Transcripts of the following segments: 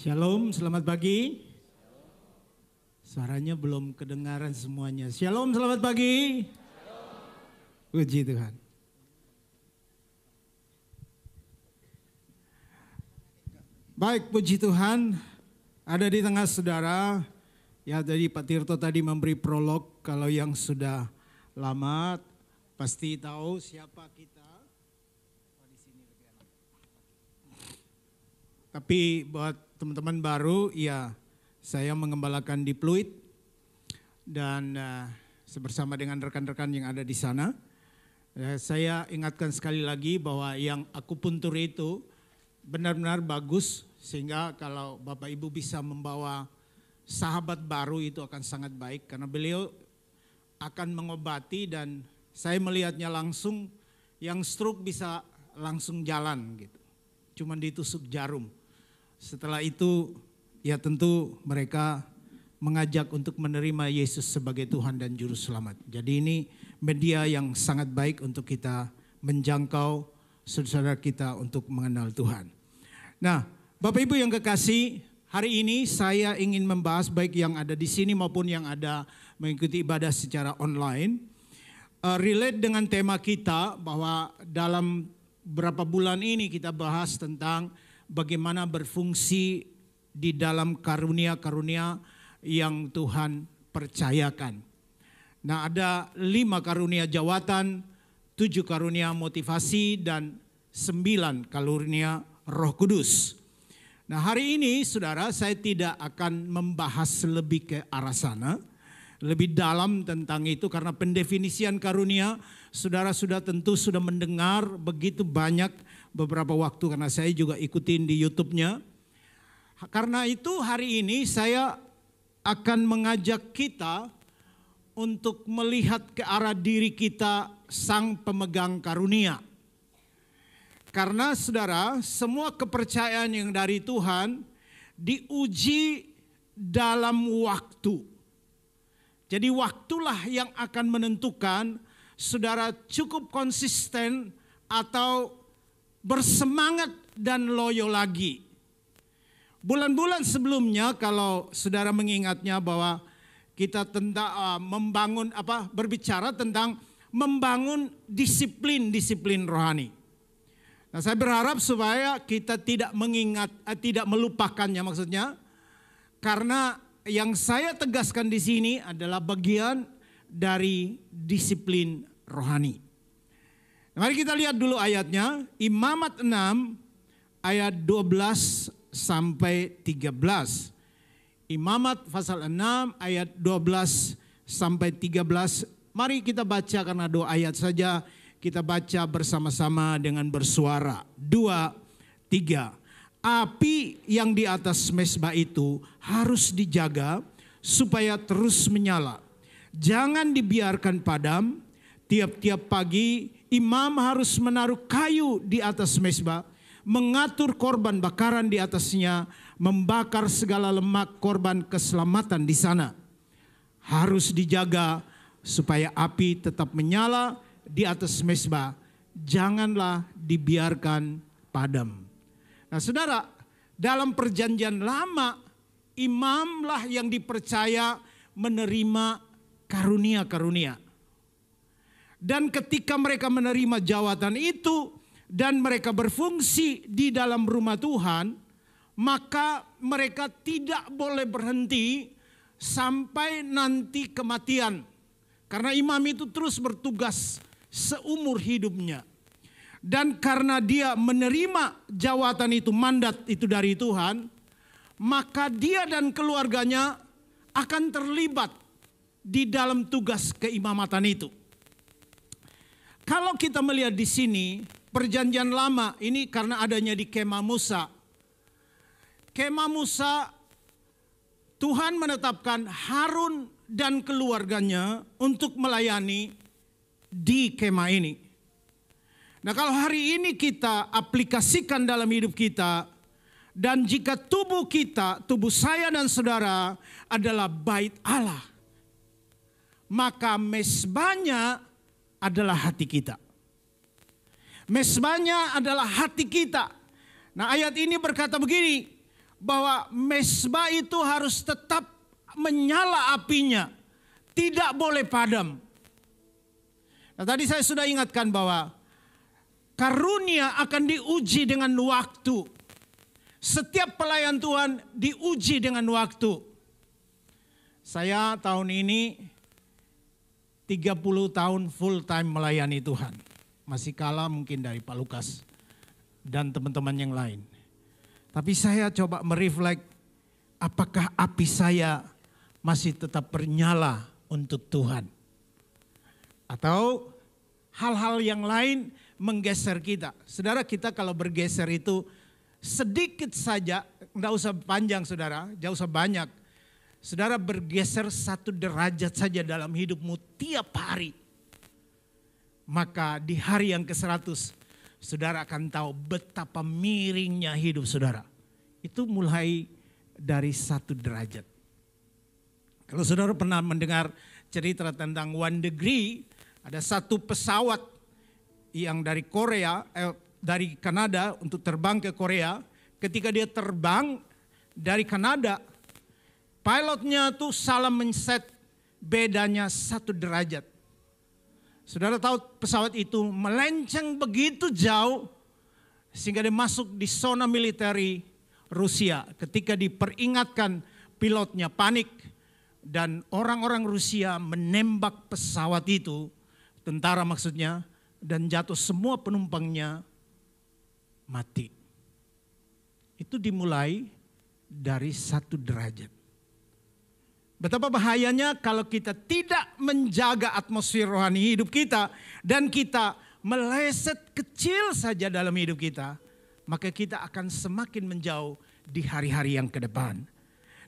Shalom, selamat pagi. Suaranya belum kedengaran semuanya. Shalom, selamat pagi. Puji Tuhan. Baik, puji Tuhan. Ada di tengah saudara. Ya, tadi Pak Tirto tadi memberi prolog. Kalau yang sudah lama pasti tahu siapa kita. Tapi buat teman-teman baru, ya saya mengembalakan di Pluit dan bersama dengan rekan-rekan yang ada di sana. Saya ingatkan sekali lagi bahwa yang akupuntur itu benar-benar bagus, sehingga kalau Bapak Ibu bisa membawa sahabat baru itu akan sangat baik, karena beliau akan mengobati dan saya melihatnya langsung, yang stroke bisa langsung jalan gitu, cuman ditusuk jarum. Setelah itu ya tentu mereka mengajak untuk menerima Yesus sebagai Tuhan dan Juru Selamat. Jadi ini media yang sangat baik untuk kita menjangkau saudara kita untuk mengenal Tuhan. Nah, Bapak Ibu yang kekasih, hari ini saya ingin membahas baik yang ada di sini maupun yang ada mengikuti ibadah secara online. Relate dengan tema kita bahwa dalam beberapa bulan ini kita bahas tentang bagaimana berfungsi di dalam karunia-karunia yang Tuhan percayakan. Nah, ada 5 karunia jawatan, 7 karunia motivasi, dan 9 karunia Roh Kudus. Nah, hari ini saudara, saya tidak akan membahas lebih ke arah sana, lebih dalam tentang itu, karena pendefinisian karunia saudara sudah mendengar begitu banyak beberapa waktu, karena saya juga ikutin di YouTube-nya. Karena itu hari ini saya akan mengajak kita untuk melihat ke arah diri kita sang pemegang karunia. Karena saudara, semua kepercayaan yang dari Tuhan diuji dalam waktu. Jadi waktulah yang akan menentukan saudara cukup konsisten atau bersemangat dan loyo lagi. Bulan-bulan sebelumnya kalau saudara mengingatnya bahwa kita tentang berbicara tentang membangun disiplin rohani. Nah, saya berharap supaya kita tidak melupakannya maksudnya, karena yang saya tegaskan di sini adalah bagian dari disiplin rohani. Mari kita lihat dulu ayatnya, Imamat 6 ayat 12 sampai 13. Imamat pasal 6 ayat 12 sampai 13. Mari kita baca, karena 2 ayat saja, kita baca bersama-sama dengan bersuara. 2, 3. Api yang di atas mezbah itu harus dijaga supaya terus menyala. Jangan dibiarkan padam. Tiap-tiap pagi imam harus menaruh kayu di atas mezbah, mengatur korban bakaran di atasnya, membakar segala lemak korban keselamatan di sana. Harus dijaga supaya api tetap menyala di atas mezbah, janganlah dibiarkan padam. Nah, saudara, dalam perjanjian lama, imamlah yang dipercaya menerima karunia-karunia. Dan ketika mereka menerima jawatan itu dan mereka berfungsi di dalam rumah Tuhan, maka mereka tidak boleh berhenti sampai nanti kematian. Karena imam itu terus bertugas seumur hidupnya. Dan karena dia menerima jawatan itu, mandat itu dari Tuhan, maka dia dan keluarganya akan terlibat di dalam tugas keimamatan itu. Kalau kita melihat di sini, perjanjian lama ini karena adanya di Kemah Musa. Kemah Musa, Tuhan menetapkan Harun dan keluarganya untuk melayani di kemah ini. Nah, kalau hari ini kita aplikasikan dalam hidup kita, dan jika tubuh kita, tubuh saya dan saudara adalah bait Allah, maka mezbahnya adalah hati kita. Mezbahnya adalah hati kita. Nah, ayat ini berkata begini, bahwa mezbah itu harus tetap menyala apinya, tidak boleh padam. Nah, tadi saya sudah ingatkan bahwa karunia akan diuji dengan waktu. Setiap pelayan Tuhan diuji dengan waktu. Saya tahun ini 30 tahun full time melayani Tuhan. Masih kalah mungkin dari Pak Lukas dan teman-teman yang lain. Tapi saya coba mereflek, apakah api saya masih tetap bernyala untuk Tuhan? Atau hal-hal yang lain menggeser kita. Saudara, kita kalau bergeser itu sedikit saja, enggak usah panjang saudara, enggak usah banyak. Saudara bergeser 1 derajat saja dalam hidupmu tiap hari. Maka di hari yang ke-100, saudara akan tahu betapa miringnya hidup saudara. Itu mulai dari 1 derajat. Kalau saudara pernah mendengar cerita tentang One Degree, ada satu pesawat yang dari dari Kanada untuk terbang ke Korea. Ketika dia terbang dari Kanada, pilotnya tuh salah men-set bedanya 1 derajat. Saudara tahu pesawat itu melenceng begitu jauh sehingga dia masuk di zona militer Rusia. Ketika diperingatkan, pilotnya panik dan orang-orang Rusia menembak pesawat itu, tentara maksudnya, dan jatuh semua penumpangnya mati. Itu dimulai dari 1 derajat. Betapa bahayanya kalau kita tidak menjaga atmosfer rohani hidup kita dan kita meleset kecil saja dalam hidup kita, maka kita akan semakin menjauh di hari-hari yang ke depan.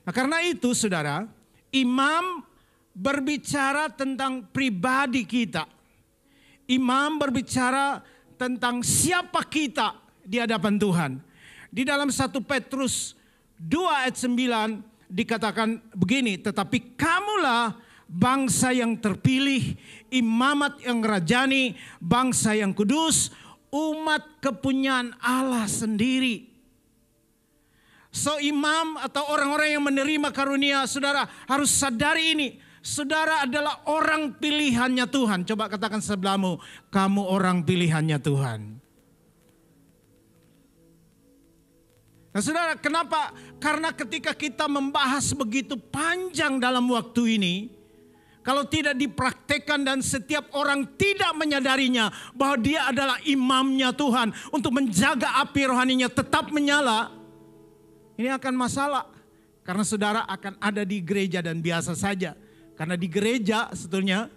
Nah, karena itu saudara, imam berbicara tentang pribadi kita. Imam berbicara tentang siapa kita di hadapan Tuhan. Di dalam 1 Petrus 2 ayat 9 dikatakan begini, tetapi kamulah bangsa yang terpilih, imamat yang rajani, bangsa yang kudus, umat kepunyaan Allah sendiri. So imam atau orang-orang yang menerima karunia, saudara harus sadari ini. Saudara adalah orang pilihannya Tuhan. Coba katakan sebelahmu, kamu orang pilihannya Tuhan. Nah saudara, kenapa? Karena ketika kita membahas begitu panjang dalam waktu ini, kalau tidak dipraktekkan dan setiap orang tidak menyadarinya bahwa dia adalah imamnya Tuhan untuk menjaga api rohaninya tetap menyala, ini akan masalah. Karena saudara akan ada di gereja dan biasa saja. Karena di gereja sebetulnya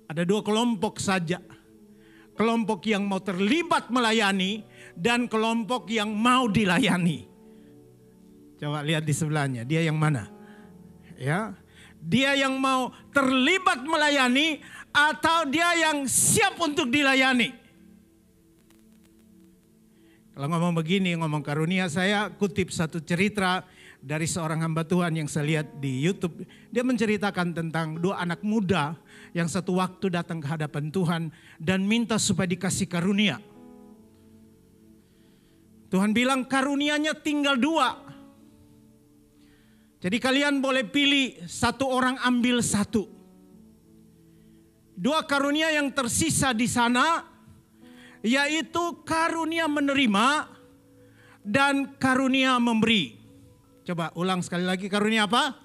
ada 2 kelompok saja. Kelompok yang mau terlibat melayani dan kelompok yang mau dilayani. Coba lihat di sebelahnya, dia yang mana? Ya, dia yang mau terlibat melayani atau dia yang siap untuk dilayani? Kalau ngomong begini, ngomong karunia, saya kutip satu cerita dari seorang hamba Tuhan yang saya lihat di YouTube. Dia menceritakan tentang 2 anak muda yang satu waktu datang ke hadapan Tuhan dan minta supaya dikasih karunia. Tuhan bilang karunianya tinggal 2. Jadi kalian boleh pilih, 1 orang ambil 1. 2 karunia yang tersisa di sana yaitu karunia menerima dan karunia memberi. Coba ulang sekali lagi, karunia apa?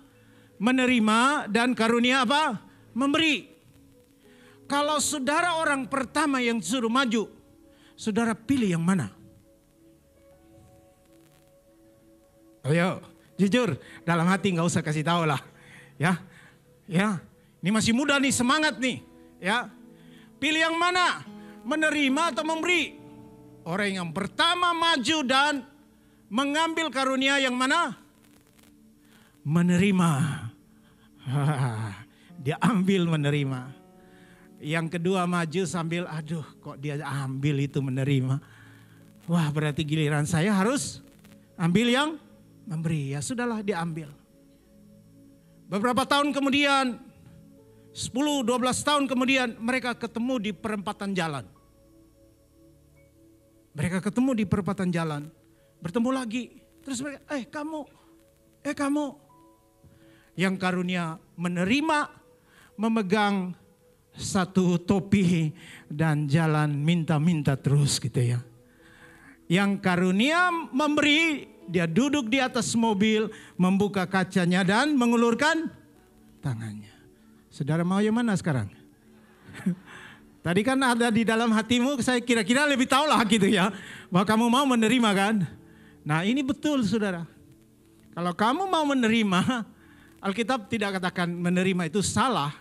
Menerima dan karunia apa? Memberi. Kalau saudara orang pertama yang suruh maju, saudara pilih yang mana? Ayo, jujur, dalam hati nggak usah kasih tahu lah. Ya, ini masih muda nih, semangat nih. Ya, pilih yang mana? Menerima atau memberi? Orang yang pertama maju dan mengambil karunia yang mana? Menerima. Dia ambil menerima. Yang kedua maju sambil, aduh kok dia ambil itu menerima. Wah berarti giliran saya harus ambil yang memberi. Ya sudahlah, dia ambil. Beberapa tahun kemudian, 10-12 tahun kemudian mereka ketemu di perempatan jalan. Mereka ketemu di perempatan jalan. Bertemu lagi. Terus mereka, kamu. Yang karunia menerima, memegang satu topi dan jalan minta-minta terus gitu ya. Yang karunia memberi, dia duduk di atas mobil, membuka kacanya dan mengulurkan tangannya. Saudara mau yang mana sekarang? Tadi kan ada di dalam hatimu, saya kira-kira lebih tahu lah gitu ya. Bahwa kamu mau menerima kan. Nah ini betul saudara. Kalau kamu mau menerima, Alkitab tidak katakan menerima itu salah.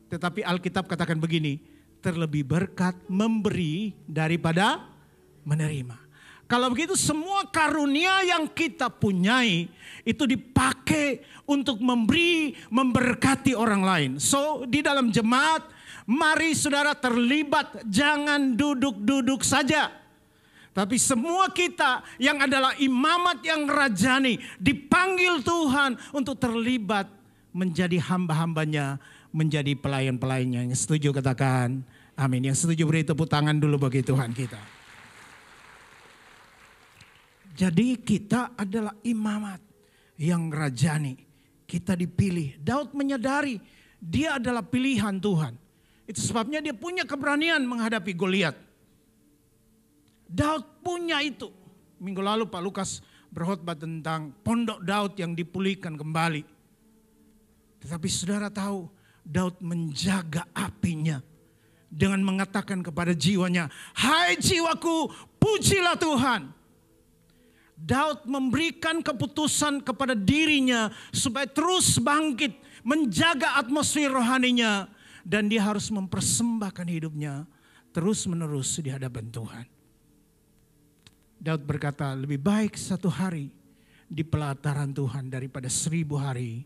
Tetapi Alkitab katakan begini, terlebih berkat memberi daripada menerima. Kalau begitu semua karunia yang kita punyai itu dipakai untuk memberi, memberkati orang lain. So di dalam jemaat, mari saudara terlibat, jangan duduk-duduk saja. Tapi semua kita yang adalah imamat yang rajani dipanggil Tuhan untuk terlibat menjadi hamba-hambanya, menjadi pelayan-pelayannya. Yang setuju katakan amin. Yang setuju beri tepuk tangan dulu bagi Tuhan kita. Jadi kita adalah imamat yang rajani. Kita dipilih. Daud menyadari dia adalah pilihan Tuhan. Itu sebabnya dia punya keberanian menghadapi Goliat. Daud punya itu. Minggu lalu Pak Lukas berkhotbah tentang pondok Daud yang dipulihkan kembali. Tetapi saudara tahu, Daud menjaga apinya dengan mengatakan kepada jiwanya, "Hai jiwaku, pujilah Tuhan." Daud memberikan keputusan kepada dirinya supaya terus bangkit, menjaga atmosfer rohaninya, dan dia harus mempersembahkan hidupnya terus menerus di hadapan Tuhan. Daud berkata, lebih baik 1 hari di pelataran Tuhan daripada 1000 hari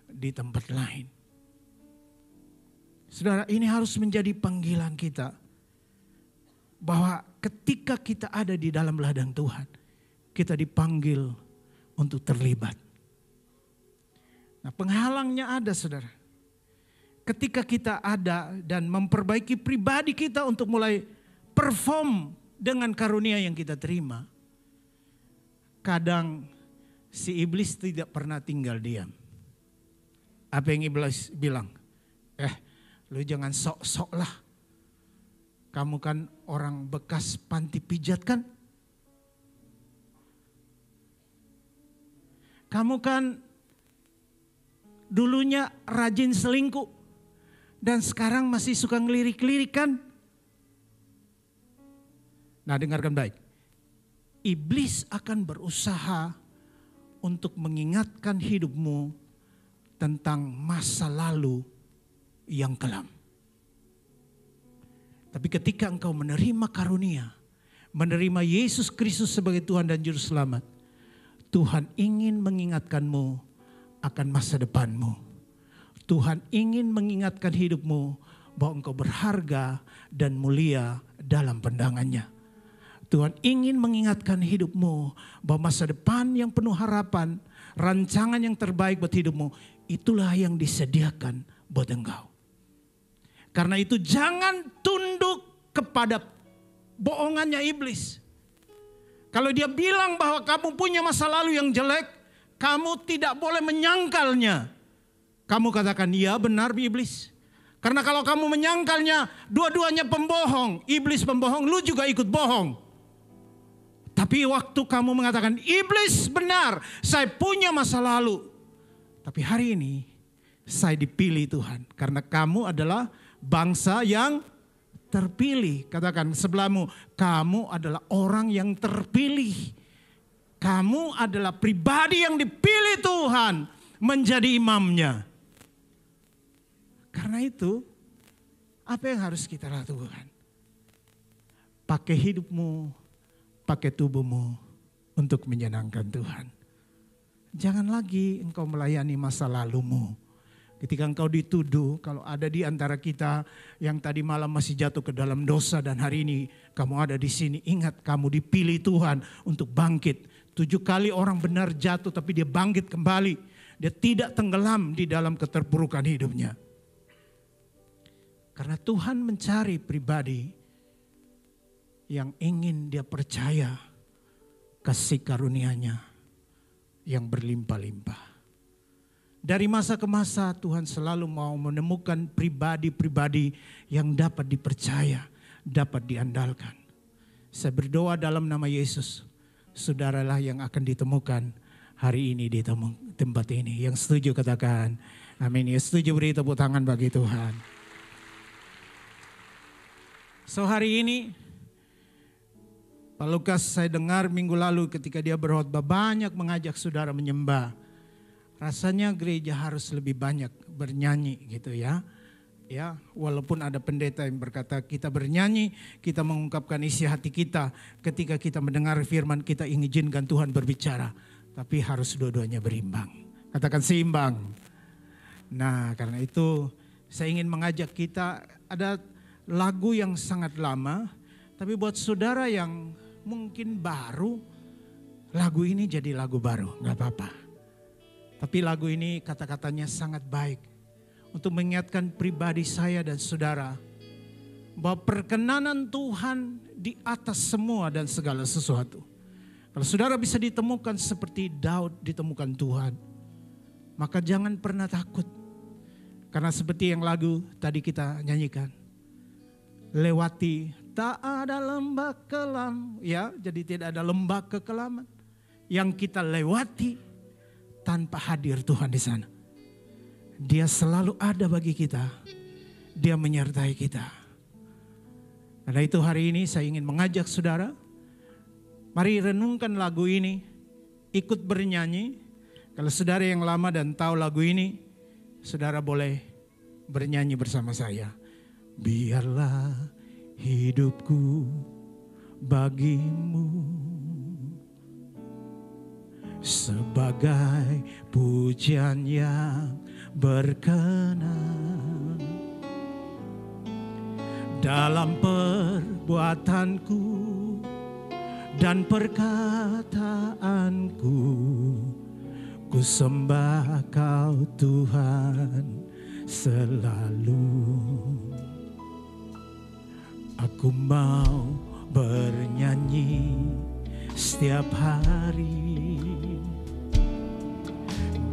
di tempat lain. Saudara, ini harus menjadi panggilan kita. Bahwa ketika kita ada di dalam ladang Tuhan, kita dipanggil untuk terlibat. Nah, penghalangnya ada saudara. Ketika kita ada dan memperbaiki pribadi kita untuk mulai perform dengan karunia yang kita terima. Kadang si iblis tidak pernah tinggal diam. Apa yang iblis bilang? Lu jangan sok-sok lah. Kamu kan orang bekas panti pijat kan? Kamu kan dulunya rajin selingkuh dan sekarang masih suka ngelirik-lirik kan? Nah, dengarkan baik. Iblis akan berusaha untuk mengingatkan hidupmu tentang masa lalu yang kelam. Tapi ketika engkau menerima karunia, menerima Yesus Kristus sebagai Tuhan dan Juru Selamat, Tuhan ingin mengingatkanmu akan masa depanmu. Tuhan ingin mengingatkan hidupmu bahwa engkau berharga dan mulia dalam pandangannya. Tuhan ingin mengingatkan hidupmu bahwa masa depan yang penuh harapan, rancangan yang terbaik buat hidupmu, itulah yang disediakan buat engkau. Karena itu jangan tunduk kepada bohongannya iblis. Kalau dia bilang bahwa kamu punya masa lalu yang jelek, kamu tidak boleh menyangkalnya. Kamu katakan, ya benar iblis. Karena kalau kamu menyangkalnya, dua-duanya pembohong. Iblis pembohong, lu juga ikut bohong. Tapi waktu kamu mengatakan, iblis benar, saya punya masa lalu. Tapi hari ini, saya dipilih Tuhan. Karena kamu adalah bangsa yang terpilih. Katakan sebelahmu, kamu adalah orang yang terpilih. Kamu adalah pribadi yang dipilih Tuhan menjadi imamnya. Karena itu, apa yang harus kita lakukan? Pakai hidupmu, pakai tubuhmu untuk menyenangkan Tuhan. Jangan lagi engkau melayani masa lalumu. Ketika engkau dituduh, kalau ada di antara kita yang tadi malam masih jatuh ke dalam dosa dan hari ini kamu ada di sini, ingat kamu dipilih Tuhan untuk bangkit. 7 kali orang benar jatuh tapi dia bangkit kembali. Dia tidak tenggelam di dalam keterpurukan hidupnya. Karena Tuhan mencari pribadi yang ingin dia percaya kasih karunia-Nya yang berlimpah-limpah. Dari masa ke masa Tuhan selalu mau menemukan pribadi-pribadi yang dapat dipercaya, dapat diandalkan. Saya berdoa dalam nama Yesus, saudaralah yang akan ditemukan hari ini di tempat ini. Yang setuju katakan amin. Yang setuju beri tepuk tangan bagi Tuhan. So hari ini Pak Lukas saya dengar minggu lalu ketika dia berkhotbah banyak mengajak saudara menyembah. Rasanya gereja harus lebih banyak bernyanyi gitu ya. Ya, walaupun ada pendeta yang berkata kita bernyanyi, kita mengungkapkan isi hati kita. Ketika kita mendengar firman kita izinkan Tuhan berbicara. Tapi harus dua-duanya berimbang. Katakan seimbang. Nah karena itu saya ingin mengajak kita, ada lagu yang sangat lama. Tapi buat saudara yang mungkin baru, lagu ini jadi lagu baru, gak apa-apa. Tapi lagu ini kata-katanya sangat baik untuk mengingatkan pribadi saya dan saudara bahwa perkenanan Tuhan di atas semua dan segala sesuatu. Kalau saudara bisa ditemukan seperti Daud ditemukan Tuhan, maka jangan pernah takut. Karena seperti yang lagu tadi kita nyanyikan, lewati tak ada lembah kelam, ya, jadi tidak ada lembah kekelaman yang kita lewati tanpa hadir Tuhan di sana. Dia selalu ada bagi kita, Dia menyertai kita. Karena itu hari ini saya ingin mengajak saudara, mari renungkan lagu ini, ikut bernyanyi. Kalau saudara yang lama dan tahu lagu ini, saudara boleh bernyanyi bersama saya. Biarlah hidupku bagimu sebagai pujian yang berkenan dalam perbuatanku dan perkataanku. Ku sembah Kau Tuhan selalu. Aku mau bernyanyi setiap hari,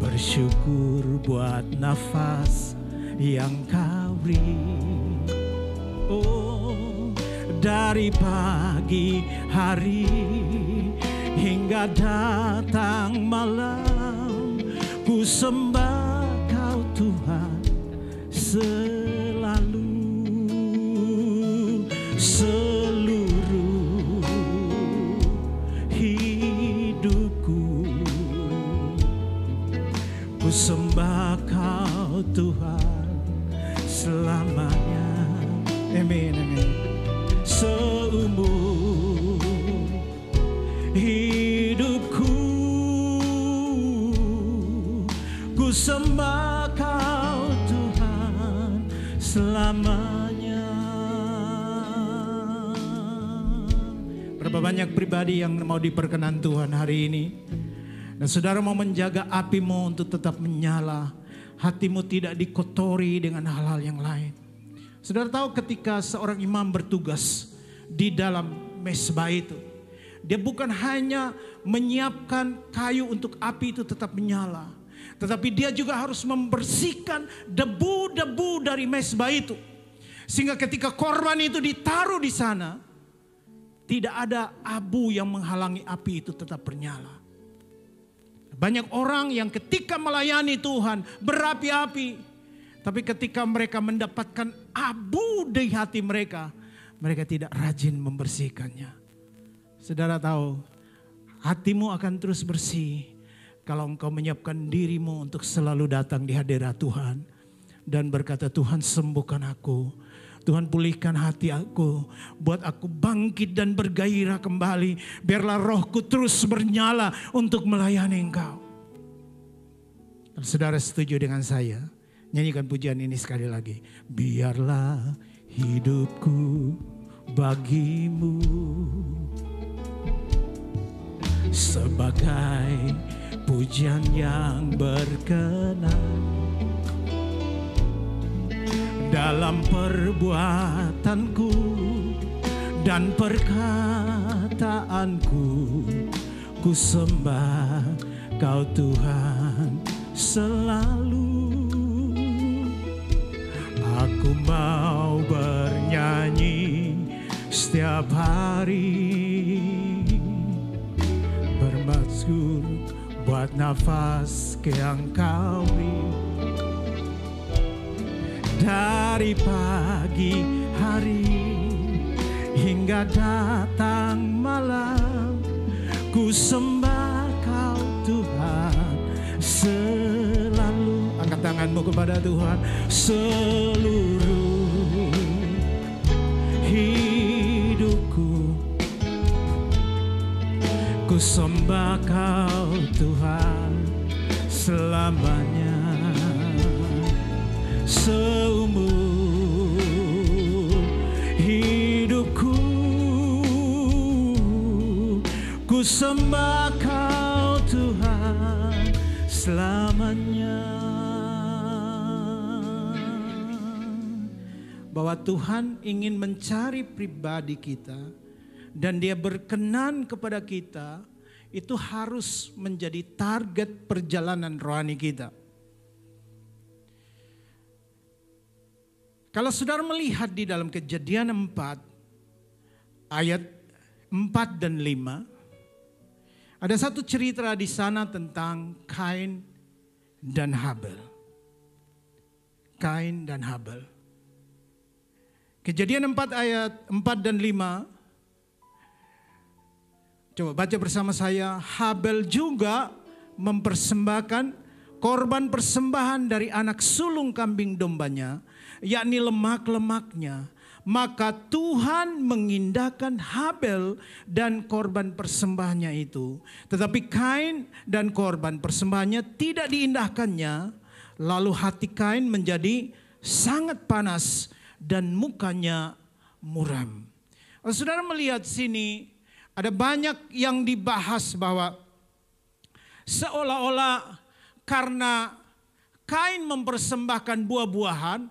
bersyukur buat nafas yang Kau beri. Oh, dari pagi hari hingga datang malam, ku sembah Kau Tuhan selalu. Seluruh hidupku ku sembah Kau Tuhan selamanya. Amin, amin. Seumur hidupku ku sembah Kau Tuhan selamanya. Berapa banyak pribadi yang mau diperkenan Tuhan hari ini. Dan saudara mau menjaga apimu untuk tetap menyala. Hatimu tidak dikotori dengan hal-hal yang lain. Saudara tahu ketika seorang imam bertugas di dalam mezbah itu, dia bukan hanya menyiapkan kayu untuk api itu tetap menyala, tetapi dia juga harus membersihkan debu-debu dari mezbah itu. Sehingga ketika korban itu ditaruh di sana, tidak ada abu yang menghalangi api itu tetap bernyala. Banyak orang yang ketika melayani Tuhan berapi-api, tapi ketika mereka mendapatkan abu di hati mereka, mereka tidak rajin membersihkannya. Saudara tahu, hatimu akan terus bersih kalau engkau menyiapkan dirimu untuk selalu datang di hadirat Tuhan dan berkata, Tuhan sembuhkan aku. Tuhan pulihkan hati aku, buat aku bangkit dan bergairah kembali. Biarlah rohku terus bernyala untuk melayani Engkau. Kalau saudara setuju dengan saya, nyanyikan pujian ini sekali lagi. Biarlah hidupku bagimu sebagai pujian yang berkenan dalam perbuatanku dan perkataanku. Ku sembah Kau Tuhan selalu. Aku mau bernyanyi setiap hari, bermazmur buat nafas yang Kau beri. Dari pagi hari hingga datang malam, ku sembah Kau Tuhan selalu. Angkat tanganmu kepada Tuhan. Seluruh hidupku ku sembah Kau Tuhan selamanya. Seumur hidupku ku sembah Kau Tuhan selamanya. Bahwa Tuhan ingin mencari pribadi kita dan Dia berkenan kepada kita, itu harus menjadi target perjalanan rohani kita. Kalau saudara melihat di dalam Kejadian 4 ayat 4 dan 5, ada satu cerita di sana tentang Kain dan Habel. Kain dan Habel. Kejadian 4 ayat 4 dan 5. Coba baca bersama saya. Habel juga mempersembahkan korban persembahan dari anak sulung kambing dombanya, yakni lemak-lemaknya. Maka Tuhan mengindahkan Habel dan korban persembahannya itu. Tetapi Kain dan korban persembahannya tidak diindahkannya. Lalu hati Kain menjadi sangat panas dan mukanya muram. Saudara melihat sini ada banyak yang dibahas bahwa seolah-olah karena Kain mempersembahkan buah-buahan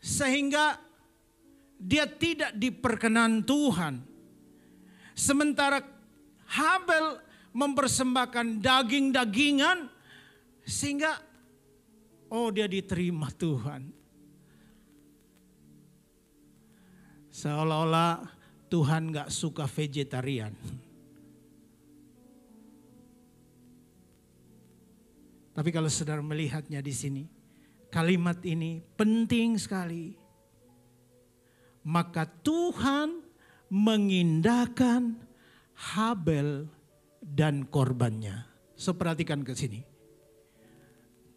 sehingga dia tidak diperkenan Tuhan. Sementara Habel mempersembahkan daging-dagingan sehingga dia diterima Tuhan. Seolah-olah Tuhan gak suka vegetarian. Tapi kalau saudara melihatnya di sini, kalimat ini penting sekali. Maka Tuhan mengindahkan Habel dan korbannya. So, perhatikan ke sini.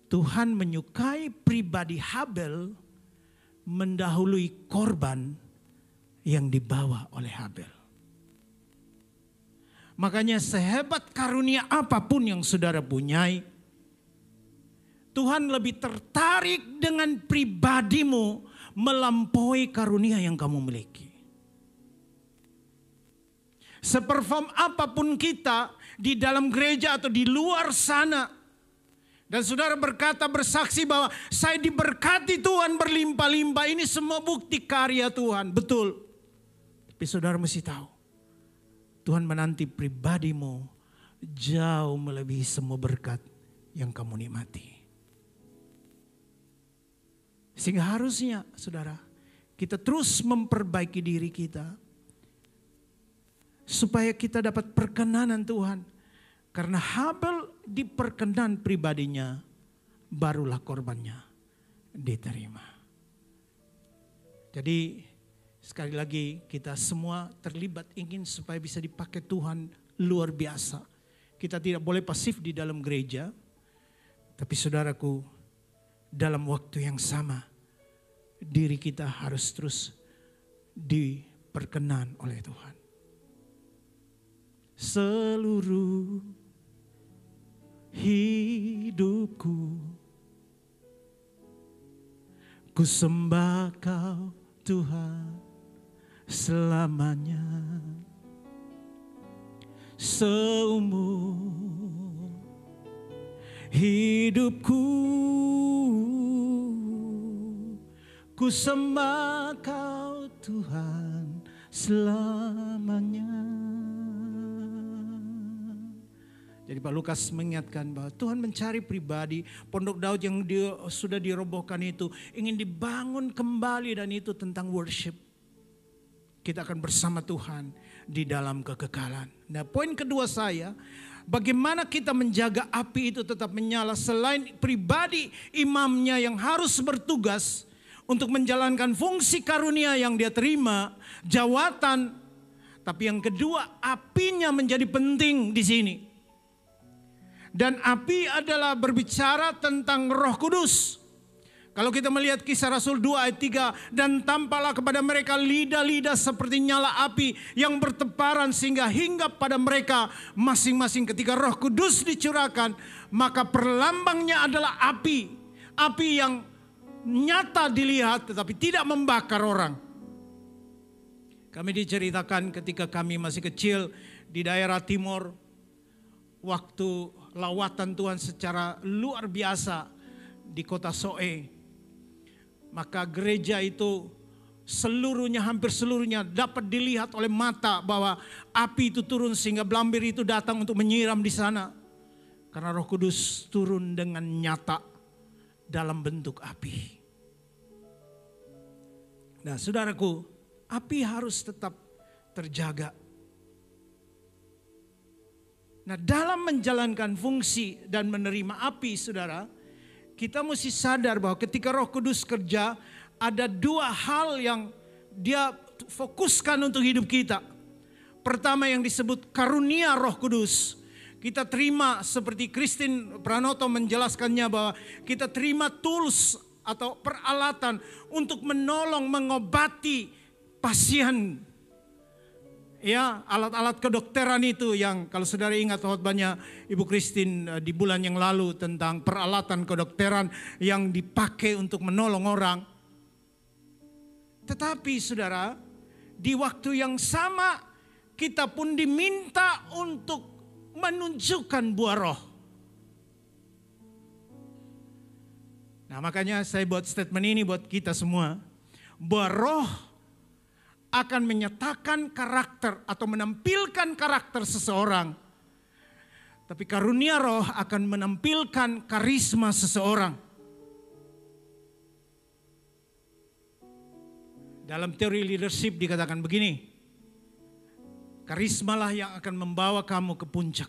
Tuhan menyukai pribadi Habel mendahului korban yang dibawa oleh Habel. Makanya sehebat karunia apapun yang saudara punyai, Tuhan lebih tertarik dengan pribadimu melampaui karunia yang kamu miliki. Seperform apapun kita di dalam gereja atau di luar sana, dan saudara berkata, bersaksi bahwa saya diberkati Tuhan berlimpah-limpah, ini semua bukti karya Tuhan. Betul. Tapi saudara mesti tahu, Tuhan menanti pribadimu jauh melebihi semua berkat yang kamu nikmati. Sehingga harusnya saudara, kita terus memperbaiki diri kita. Supaya kita dapat perkenanan Tuhan. Karena Habel diperkenan pribadinya, barulah korbannya diterima. Jadi sekali lagi kita semua terlibat ingin supaya bisa dipakai Tuhan luar biasa. Kita tidak boleh pasif di dalam gereja. Tapi saudaraku, dalam waktu yang sama, diri kita harus terus diperkenan oleh Tuhan. Seluruh hidupku ku sembah Kau Tuhan selamanya. Seumur hidupku ku sembah Kau Tuhan selamanya. Jadi Pak Lukas mengingatkan bahwa Tuhan mencari pribadi, Pondok Daud yang sudah dirobohkan itu ingin dibangun kembali, dan itu tentang worship. Kita akan bersama Tuhan di dalam kekekalan. Nah, poin kedua saya, bagaimana kita menjaga api itu tetap menyala selain pribadi imamnya yang harus bertugas untuk menjalankan fungsi karunia yang dia terima, jawatan. Tapi yang kedua, apinya menjadi penting di sini. Dan api adalah berbicara tentang Roh Kudus. Kalau kita melihat Kisah Rasul 2 ayat 3, dan tampaklah kepada mereka lidah-lidah seperti nyala api yang bertebaran sehingga hinggap pada mereka masing-masing. Ketika Roh Kudus dicurahkan, maka perlambangnya adalah api. Api yang nyata dilihat tetapi tidak membakar orang. Kami diceritakan ketika kami masih kecil di daerah timur, waktu lawatan Tuhan secara luar biasa di kota Soe, maka gereja itu seluruhnya, hampir seluruhnya dapat dilihat oleh mata bahwa api itu turun sehingga belambir itu datang untuk menyiram di sana. Karena Roh Kudus turun dengan nyata dalam bentuk api. Nah, saudaraku, api harus tetap terjaga. Nah, dalam menjalankan fungsi dan menerima api, saudara, kita mesti sadar bahwa ketika Roh Kudus kerja, ada dua hal yang dia fokuskan untuk hidup kita. Pertama yang disebut karunia Roh Kudus. Kita terima seperti Christine Pranoto menjelaskannya bahwa kita terima tools atau peralatan untuk menolong, mengobati pasien. Ya, alat-alat kedokteran itu yang kalau saudara ingat khotbahnya Ibu Christine di bulan yang lalu tentang peralatan kedokteran yang dipakai untuk menolong orang. Tetapi saudara, di waktu yang sama kita pun diminta untuk menunjukkan buah roh. Nah, makanya saya buat statement ini buat kita semua. Buah roh akan menyatakan karakter atau menampilkan karakter seseorang. Tapi karunia roh akan menampilkan karisma seseorang. Dalam teori leadership dikatakan begini. Karismalah yang akan membawa kamu ke puncak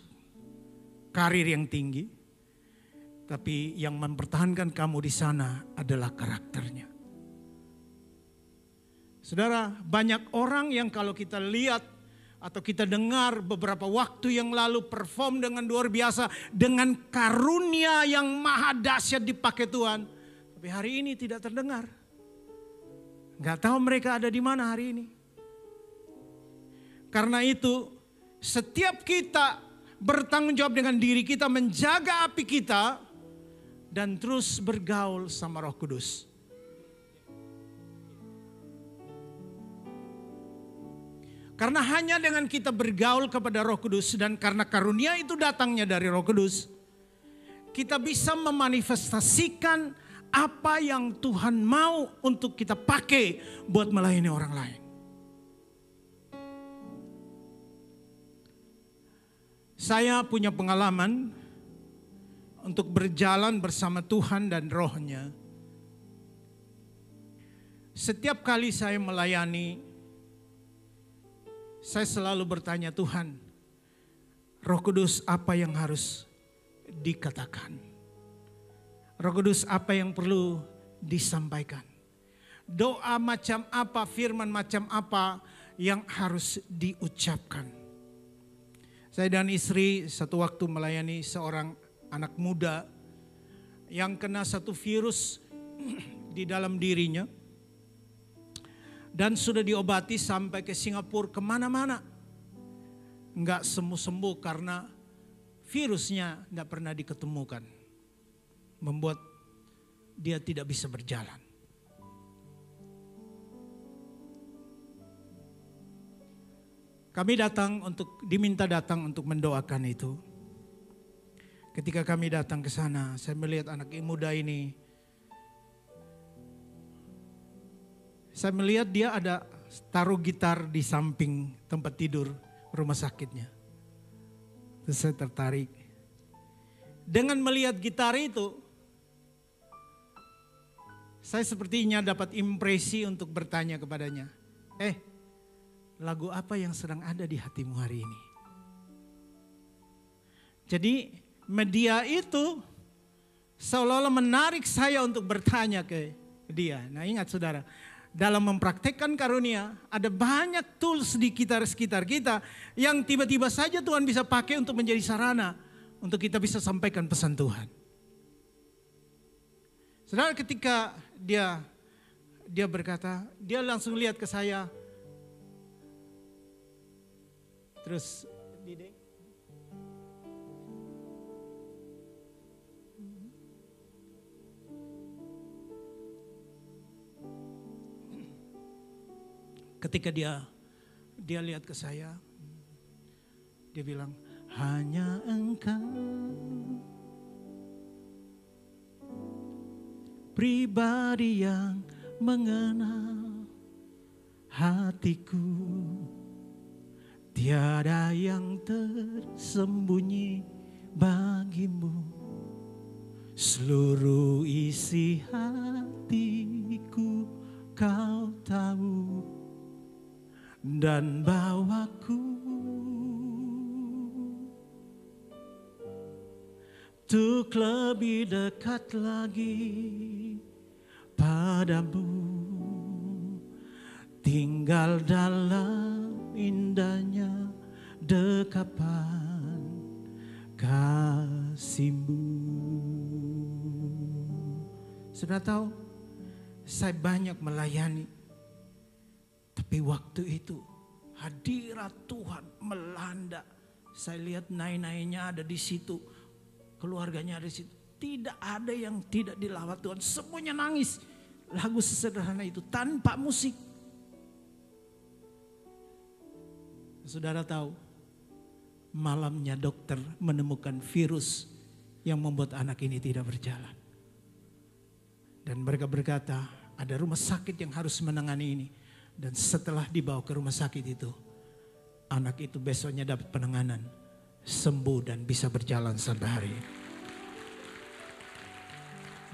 karir yang tinggi. Tapi yang mempertahankan kamu di sana adalah karakternya. Saudara, banyak orang yang kalau kita lihat atau kita dengar beberapa waktu yang lalu perform dengan luar biasa, dengan karunia yang maha dahsyat dipakai Tuhan. Tapi hari ini tidak terdengar. Gak tahu mereka ada di mana hari ini. Karena itu setiap kita bertanggung jawab dengan diri kita, menjaga api kita dan terus bergaul sama Roh Kudus. Karena hanya dengan kita bergaul kepada Roh Kudus dan karena karunia itu datangnya dari Roh Kudus, kita bisa memanifestasikan apa yang Tuhan mau untuk kita pakai buat melayani orang lain. Saya punya pengalaman untuk berjalan bersama Tuhan dan Roh-Nya. Setiap kali saya melayani, saya selalu bertanya, Tuhan, Roh Kudus apa yang harus dikatakan? Roh Kudus apa yang perlu disampaikan? Doa macam apa, firman macam apa yang harus diucapkan? Saya dan istri satu waktu melayani seorang anak muda yang kena satu virus di dalam dirinya. Dan sudah diobati sampai ke Singapura, kemana-mana. Enggak sembuh-sembuh karena virusnya enggak pernah diketemukan. Membuat dia tidak bisa berjalan. Kami diminta datang untuk mendoakan itu. Ketika kami datang ke sana, saya melihat anak muda ini. Saya melihat dia ada taruh gitar di samping tempat tidur rumah sakitnya. Terus saya tertarik. dengan melihat gitar itu, saya sepertinya dapat impresi untuk bertanya kepadanya, lagu apa yang sedang ada di hatimu hari ini? Jadi media itu seolah-olah menarik saya untuk bertanya ke dia. Nah ingat saudara, dalam mempraktekkan karunia ada banyak tools di sekitar kita yang tiba-tiba saja Tuhan bisa pakai untuk menjadi sarana untuk kita bisa sampaikan pesan Tuhan. Saudara, ketika dia berkata, dia langsung lihat ke saya. Terus Dide, ketika dia lihat ke saya, dia bilang, hanya Engkau pribadi yang mengenal hatiku, tiada yang tersembunyi bagimu, seluruh isi hatiku Kau tahu, dan bawaku untuk lebih dekat lagi padamu, tinggal dalam indahnya dekapan kasih-Mu. Sudah tahu, saya banyak melayani, tapi waktu itu hadirat Tuhan melanda. Saya lihat naik-naiknya ada di situ, keluarganya ada di situ. Tidak ada yang tidak dilawat Tuhan, semuanya nangis. Lagu sesederhana itu tanpa musik. Saudara tahu, malamnya dokter menemukan virus yang membuat anak ini tidak berjalan. Dan mereka berkata, ada rumah sakit yang harus menangani ini. Dan setelah dibawa ke rumah sakit itu, anak itu besoknya dapat penanganan, sembuh dan bisa berjalan sampai hari ini.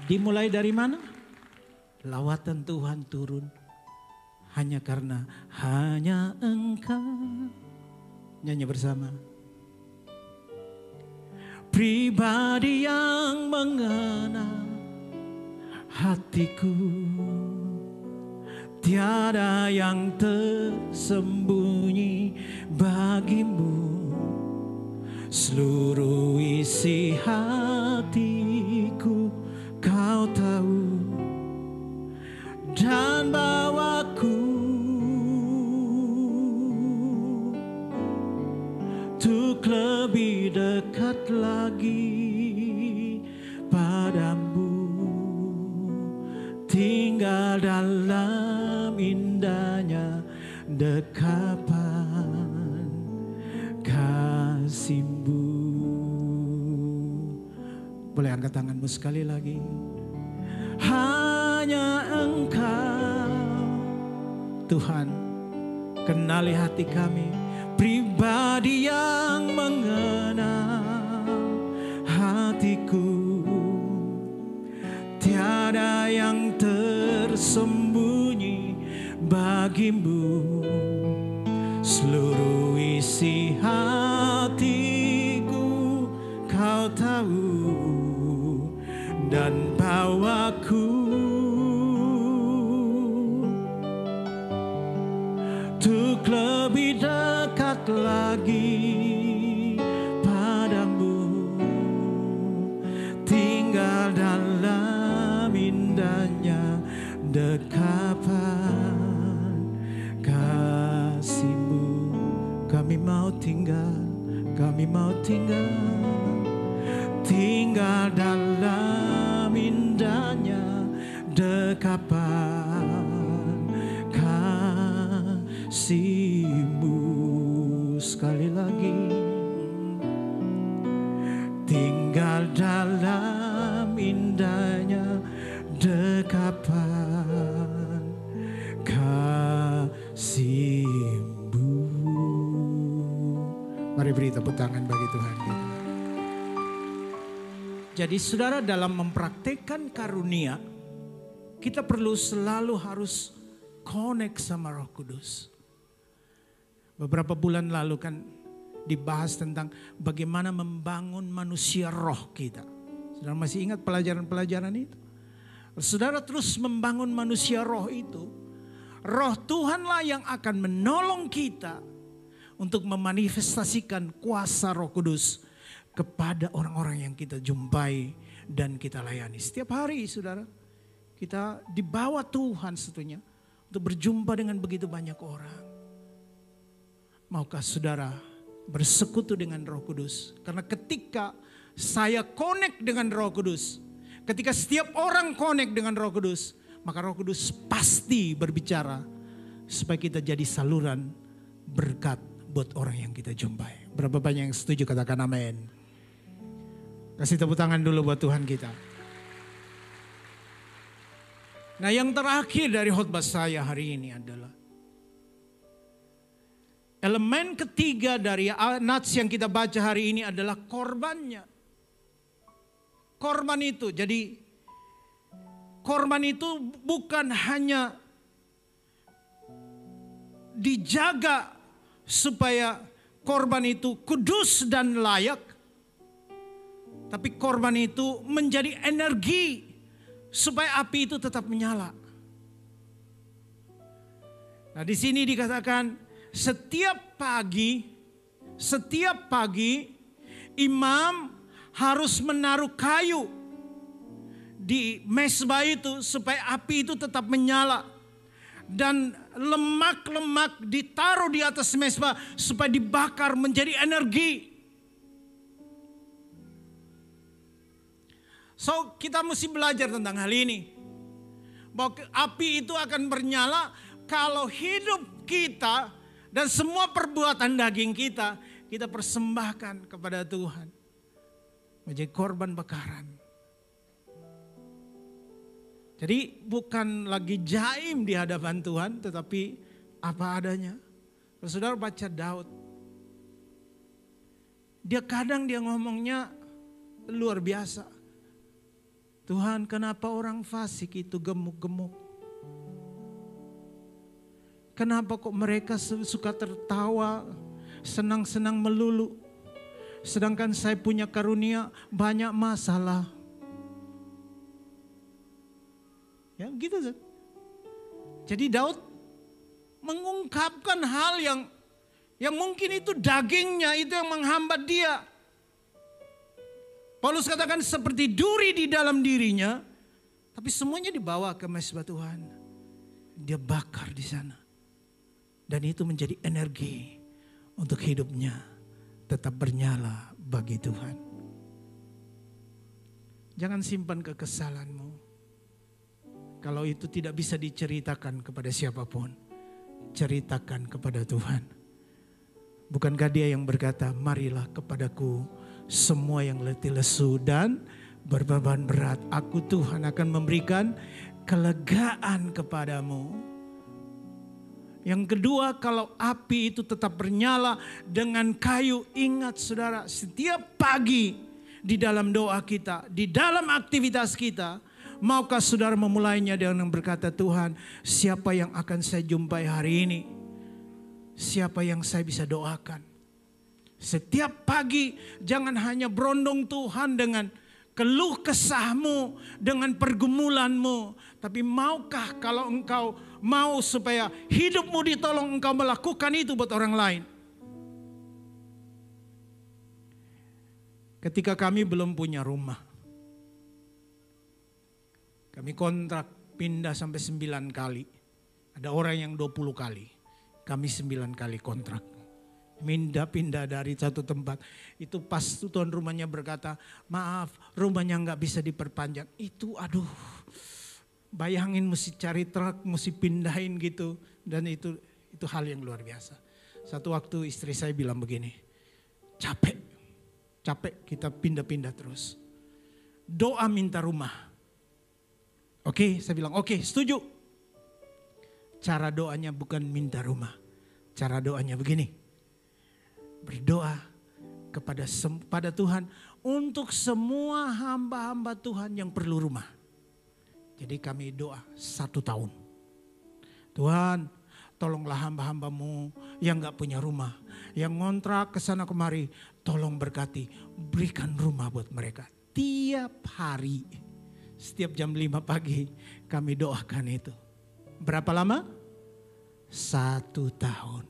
Dimulai dari mana? Lawatan Tuhan turun hanya karena hanya Engkau. Nyanyi bersama. Pribadi yang mengenal hatiku, tiada yang tersembunyi bagimu, seluruh isi hatiku Kau tahu, dan bawaku untuk lebih dekat lagi padamu, tinggal dalam indahnya dekapan kasih-Mu. Boleh angkat tanganmu sekali lagi. Hanya Engkau Tuhan, kenali hati kami, pribadi yang mengenal hatiku, tiada yang tersembunyi bagimu, seluruh isi hatiku Kau tahu, dan bawaku untuk lebih dekat lagi padamu, tinggal dalam indahnya dekapan kasih-Mu. Kami mau tinggal, tinggal dalam indahnya dekapan kasih-Mu. Sekali lagi, tinggal dalam indahnya dekapan kasih-Mu. Mari beri tepuk tangan bagi Tuhan kita. Jadi saudara, dalam mempraktekkan karunia, kita perlu selalu harus connect sama Roh Kudus. Beberapa bulan lalu kan dibahas tentang bagaimana membangun manusia roh kita. Saudara masih ingat pelajaran-pelajaran itu? Saudara terus membangun manusia roh itu. Roh Tuhanlah yang akan menolong kita untuk memanifestasikan kuasa Roh Kudus kepada orang-orang yang kita jumpai dan kita layani. Setiap hari saudara, kita dibawa Tuhan sebetulnya untuk berjumpa dengan begitu banyak orang. Maukah saudara bersekutu dengan Roh Kudus? Karena ketika saya connect dengan Roh Kudus, ketika setiap orang connect dengan Roh Kudus, maka Roh Kudus pasti berbicara supaya kita jadi saluran berkat buat orang yang kita jumpai. Berapa banyak yang setuju, katakan amin. Kasih tepuk tangan dulu buat Tuhan kita. Nah, yang terakhir dari khotbah saya hari ini adalah elemen ketiga dari nats yang kita baca hari ini adalah korbannya. Korban itu, jadi korban itu bukan hanya dijaga supaya korban itu kudus dan layak, tapi korban itu menjadi energi supaya api itu tetap menyala. Nah, di sini dikatakan setiap pagi imam harus menaruh kayu di mezbah itu supaya api itu tetap menyala. Dan lemak-lemak ditaruh di atas mezbah supaya dibakar menjadi energi. So, kita mesti belajar tentang hal ini. Bahwa api itu akan bernyala kalau hidup kita dan semua perbuatan daging kita persembahkan kepada Tuhan. Menjadi korban bakaran. Jadi bukan lagi jaim di hadapan Tuhan, tetapi apa adanya. Kalau saudara baca Daud, dia ngomongnya luar biasa. Tuhan, kenapa orang fasik itu gemuk-gemuk? Kenapa kok mereka suka tertawa, senang-senang melulu? Sedangkan saya punya karunia banyak masalah. Ya gitu. Jadi Daud mengungkapkan hal yang mungkin itu dagingnya itu yang menghambat dia. Paulus katakan seperti duri di dalam dirinya, tapi semuanya dibawa ke mezbah Tuhan. Dia bakar di sana. Dan itu menjadi energi untuk hidupnya tetap bernyala bagi Tuhan. Jangan simpan kekesalanmu. Kalau itu tidak bisa diceritakan kepada siapapun, ceritakan kepada Tuhan. Bukankah dia yang berkata, marilah kepadaku semua yang letih lesu dan berbeban berat, aku Tuhan akan memberikan kelegaan kepadamu. Yang kedua, kalau api itu tetap bernyala dengan kayu, ingat saudara, setiap pagi di dalam doa kita, di dalam aktivitas kita, maukah saudara memulainya dengan berkata, Tuhan, siapa yang akan saya jumpai hari ini? Siapa yang saya bisa doakan? Setiap pagi jangan hanya berondong Tuhan dengan keluh kesahmu, dengan pergumulanmu. Tapi maukah kalau engkau mau supaya hidupmu ditolong, engkau melakukan itu buat orang lain. Ketika kami belum punya rumah, kami kontrak pindah sampai 9 kali. Ada orang yang 20 kali. Kami 9 kali kontrak. Pindah dari satu tempat. Itu pas tuan rumahnya berkata, maaf rumahnya gak bisa diperpanjang. Itu aduh, bayangin mesti cari truk, mesti pindahin gitu. Dan itu hal yang luar biasa. Satu waktu istri saya bilang begini, capek kita pindah-pindah terus. Doa minta rumah. Oke, saya bilang oke, setuju. Cara doanya bukan minta rumah. Cara doanya begini. Berdoa pada Tuhan untuk semua hamba-hamba Tuhan yang perlu rumah. Jadi kami doa 1 tahun. Tuhan, tolonglah hamba-hambamu yang gak punya rumah, yang ngontrak kesana kemari, tolong berkati, berikan rumah buat mereka. Tiap hari, setiap jam 5 pagi kami doakan itu. Berapa lama? 1 tahun.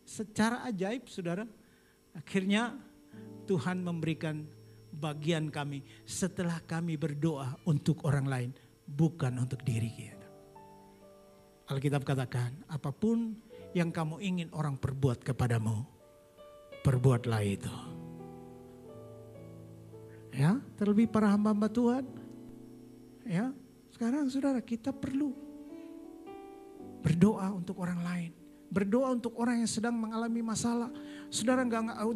Secara ajaib saudara, akhirnya Tuhan memberikan bagian kami setelah kami berdoa untuk orang lain, bukan untuk diri kita. Alkitab katakan, apapun yang kamu ingin orang perbuat kepadamu, perbuatlah itu. Ya, terlebih para hamba-hamba Tuhan. Ya, sekarang saudara kita perlu berdoa untuk orang lain. Berdoa untuk orang yang sedang mengalami masalah. Saudara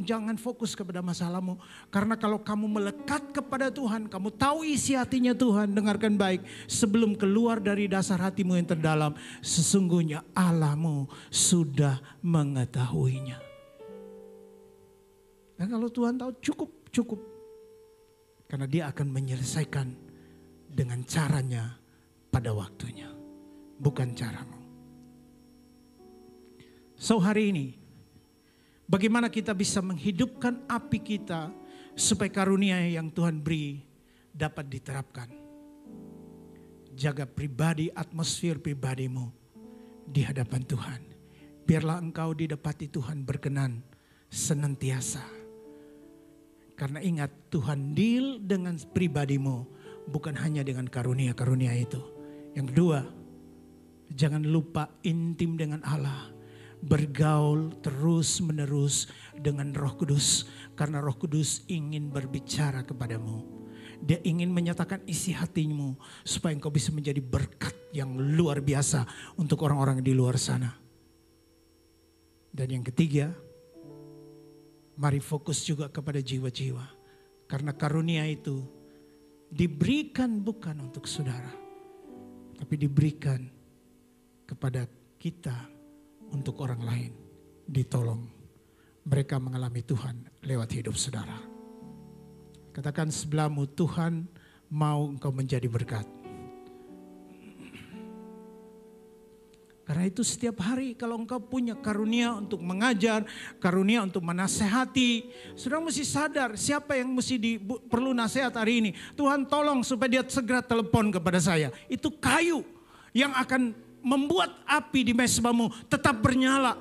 jangan fokus kepada masalahmu. Karena kalau kamu melekat kepada Tuhan, kamu tahu isi hatinya Tuhan, dengarkan baik. Sebelum keluar dari dasar hatimu yang terdalam, sesungguhnya Allahmu sudah mengetahuinya. Dan kalau Tuhan tahu cukup. Karena dia akan menyelesaikan dengan caranya pada waktunya. Bukan caramu. So hari ini, bagaimana kita bisa menghidupkan api kita supaya karunia yang Tuhan beri dapat diterapkan. Jaga pribadi, atmosfer pribadimu di hadapan Tuhan. Biarlah engkau didapati Tuhan berkenan senantiasa. Karena ingat, Tuhan deal dengan pribadimu, bukan hanya dengan karunia-karunia itu. Yang kedua, jangan lupa intim dengan Allah. Bergaul terus menerus dengan Roh Kudus. Karena Roh Kudus ingin berbicara kepadamu. Dia ingin menyatakan isi hatimu. Supaya engkau bisa menjadi berkat yang luar biasa untuk orang-orang di luar sana. Dan yang ketiga, mari fokus juga kepada jiwa-jiwa. Karena karunia itu diberikan bukan untuk saudara. Tapi diberikan kepada kita. Untuk orang lain ditolong mereka mengalami Tuhan lewat hidup saudara. Katakan sebelahmu, Tuhan mau engkau menjadi berkat. Karena itu setiap hari kalau engkau punya karunia untuk mengajar, karunia untuk menasehati, saudara mesti sadar siapa yang mesti perlu nasihat hari ini. Tuhan tolong supaya dia segera telepon kepada saya. Itu kayu yang akan membuat api di mezbamu tetap bernyala.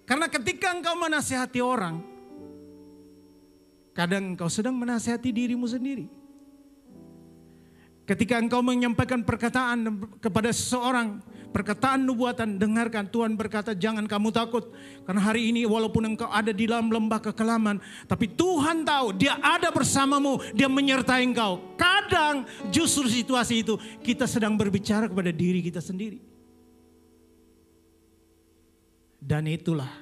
Karena ketika engkau menasihati orang, kadang engkau sedang menasihati dirimu sendiri. Ketika engkau menyampaikan perkataan kepada seseorang, perkataan nubuatan, dengarkan, Tuhan berkata jangan kamu takut. Karena hari ini walaupun engkau ada di dalam lembah kekelaman, tapi Tuhan tahu dia ada bersamamu, dia menyertai engkau. Kadang justru situasi itu kita sedang berbicara kepada diri kita sendiri. Dan itulah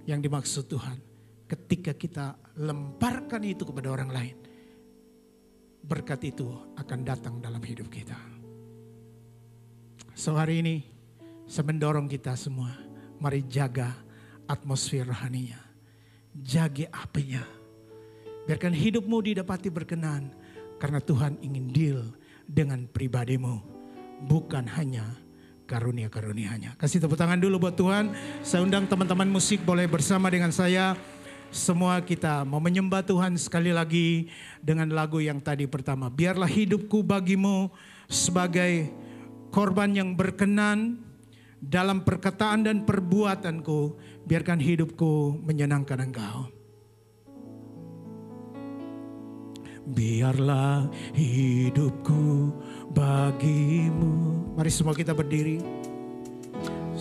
yang dimaksud Tuhan. Ketika kita lemparkan itu kepada orang lain, berkat itu akan datang dalam hidup kita. So hari ini saya mendorong kita semua, mari jaga atmosfer rohaninya. Jaga apinya. Biarkan hidupmu didapati berkenan. Karena Tuhan ingin deal dengan pribadimu. Bukan hanya karunia-karunianya. Kasih tepuk tangan dulu buat Tuhan. Saya undang teman-teman musik boleh bersama dengan saya. Semua kita mau menyembah Tuhan sekali lagi dengan lagu yang tadi pertama. Biarlah hidupku bagimu sebagai korban yang berkenan dalam perkataan dan perbuatanku. Biarkan hidupku menyenangkan Engkau. Biarlah hidupku bagimu. Mari semua kita berdiri.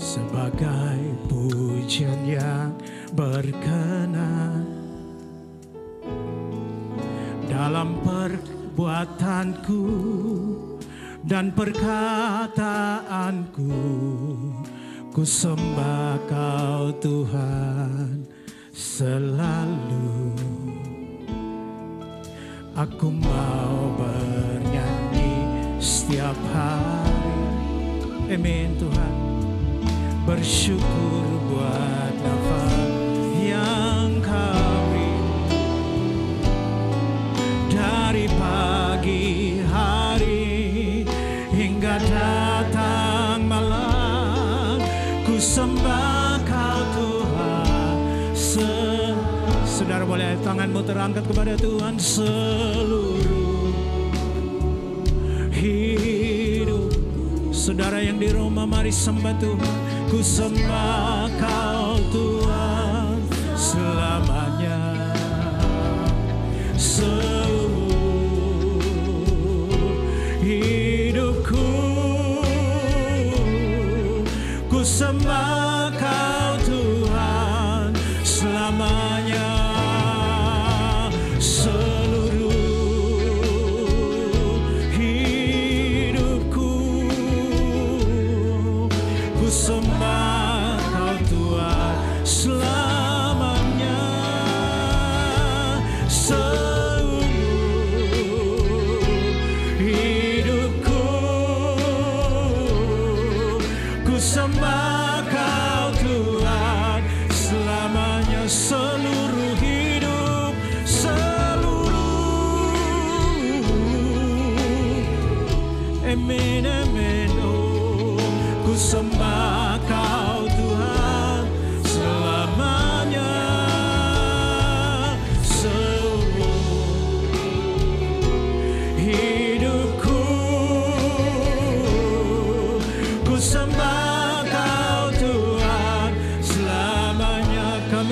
Sebagai pujian yang berkenan dalam perbuatanku dan perkataanku, ku sembah Kau Tuhan selalu. Aku mau bernyanyi setiap hari, amin Tuhan, bersyukur buat Saudara boleh tanganmu terangkat kepada Tuhan. Seluruh hidup. Saudara yang di rumah, mari sembah Tuhan. Ku sembah Kau Tuhan selamanya. Seluruh hidupku ku sembah Kau Tuhan selamanya. Seluruh hidupku ku sembah Kau Tuhan selamanya. Sembah Kau Tuhan selamanya. Seluruh hidup, seluruh. Amen, amen. Oh, ku sembah Kau Tuhan selamanya. Seluruh hidupku ku sembah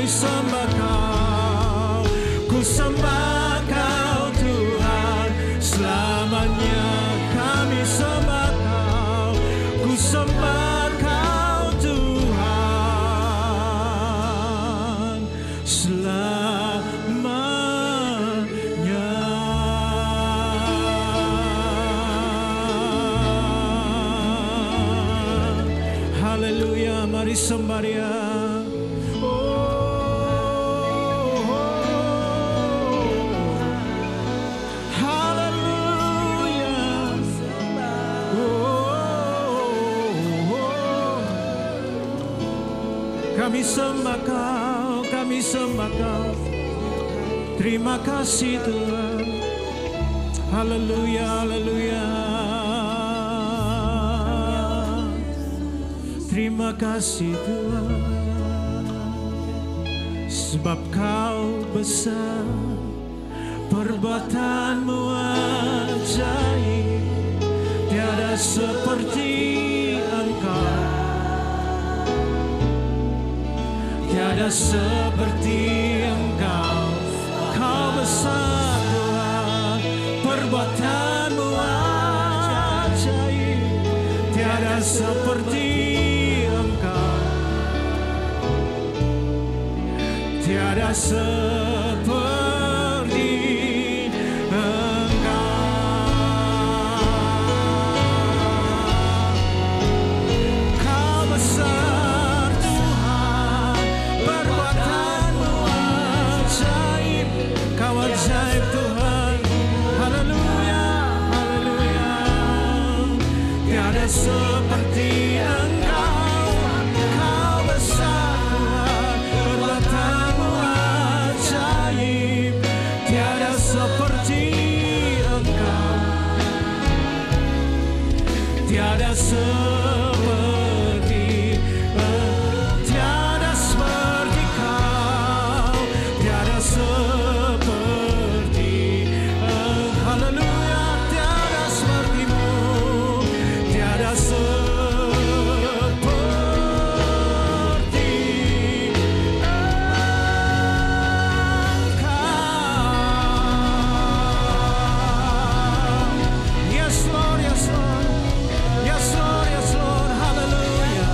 sembah Kau, ku sembah Kau Tuhan selamanya. Kami sembah Kau, ku sembah Kau Tuhan selamanya. Haleluya, mari sembah Dia. Kami sembah Kau, kami sembah Kau. Terima kasih Tuhan. Haleluya, haleluya. Terima kasih Tuhan. Sebab Kau besar, perbuatan-Mu ajaib, tiada seperti Engkau. Tiada seperti Engkau, Kau besar Tuhan, perbuatan-Mu ajaib, tiada seperti Engkau, tiada seperti Engkau. Kau besar Tuhan, perbuatan-Mu ajaib, Kau ajaib Tuhan. Haleluya, haleluya. Tiada seperti Engkau, Kau besar Tuhan, perbuatan-Mu ajaib, tiada seperti Engkau, tiada seperti tiada seperti Kau, tiada seperti haleluya, tiada seperti-Mu, tiada seperti Engkau. Yes Lord, yes Lord, yes Lord, yes Lord. Haleluya,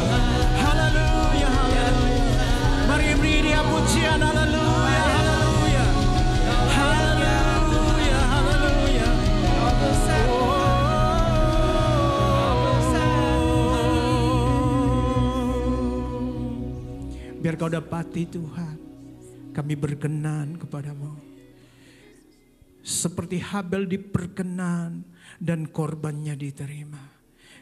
haleluya, haleluya. Mari beri Dia pujian. Haleluya, haleluya, haleluya, haleluya. Biar Kau dapati Tuhan, kami berkenan kepadamu. Seperti Habel diperkenan dan korbannya diterima.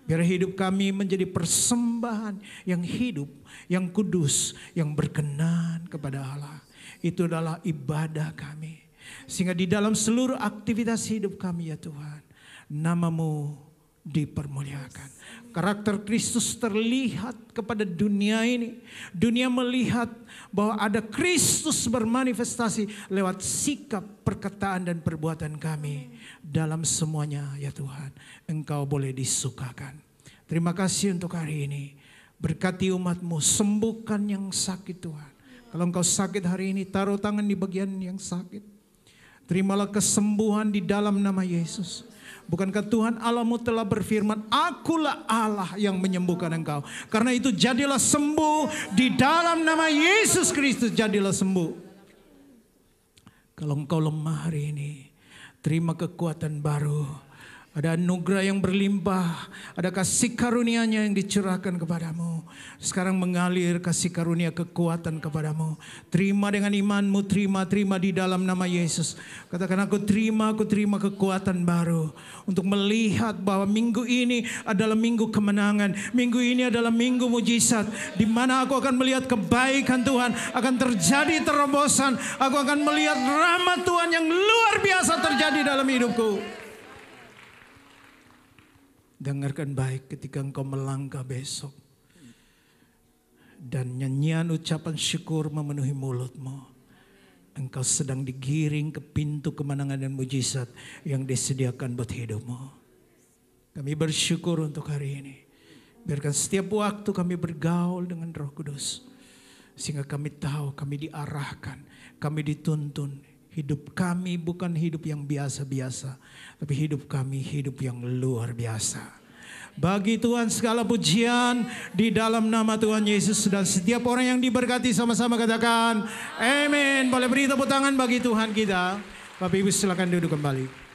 Biar hidup kami menjadi persembahan yang hidup, yang kudus, yang berkenan kepada Allah. Itu adalah ibadah kami. Sehingga di dalam seluruh aktivitas hidup kami ya Tuhan, nama-Mu dipermuliakan. Karakter Kristus terlihat kepada dunia ini. Dunia melihat bahwa ada Kristus bermanifestasi lewat sikap, perkataan, dan perbuatan kami. Dalam semuanya ya Tuhan, Engkau boleh disukakan. Terima kasih untuk hari ini. Berkati umat-Mu, sembuhkan yang sakit Tuhan. Kalau engkau sakit hari ini, taruh tangan di bagian yang sakit. Terimalah kesembuhan di dalam nama Yesus. Bukankah Tuhan Allahmu telah berfirman, akulah Allah yang menyembuhkan engkau. Karena itu jadilah sembuh di dalam nama Yesus Kristus, jadilah sembuh. Kalau engkau lemah hari ini, terima kekuatan baru. Ada anugerah yang berlimpah, ada kasih karunia-Nya yang dicurahkan kepadamu. Sekarang mengalir kasih karunia kekuatan kepadamu. Terima dengan imanmu, terima di dalam nama Yesus. Katakan, aku terima kekuatan baru. Untuk melihat bahwa minggu ini adalah minggu kemenangan. Minggu ini adalah minggu mujizat. Di mana aku akan melihat kebaikan Tuhan. Akan terjadi terobosan. Aku akan melihat rahmat Tuhan yang luar biasa terjadi dalam hidupku. Dengarkan baik ketika engkau melangkah besok. Dan nyanyian ucapan syukur memenuhi mulutmu. Engkau sedang digiring ke pintu kemenangan dan mujizat yang disediakan buat hidupmu. Kami bersyukur untuk hari ini. Biarkan setiap waktu kami bergaul dengan Roh Kudus. Sehingga kami tahu, kami diarahkan, kami dituntun. Hidup kami bukan hidup yang biasa-biasa, tapi hidup kami hidup yang luar biasa. Bagi Tuhan segala pujian di dalam nama Tuhan Yesus. Dan setiap orang yang diberkati sama-sama katakan amin. Boleh beri tepuk tangan bagi Tuhan kita. Bapak Ibu silakan duduk kembali.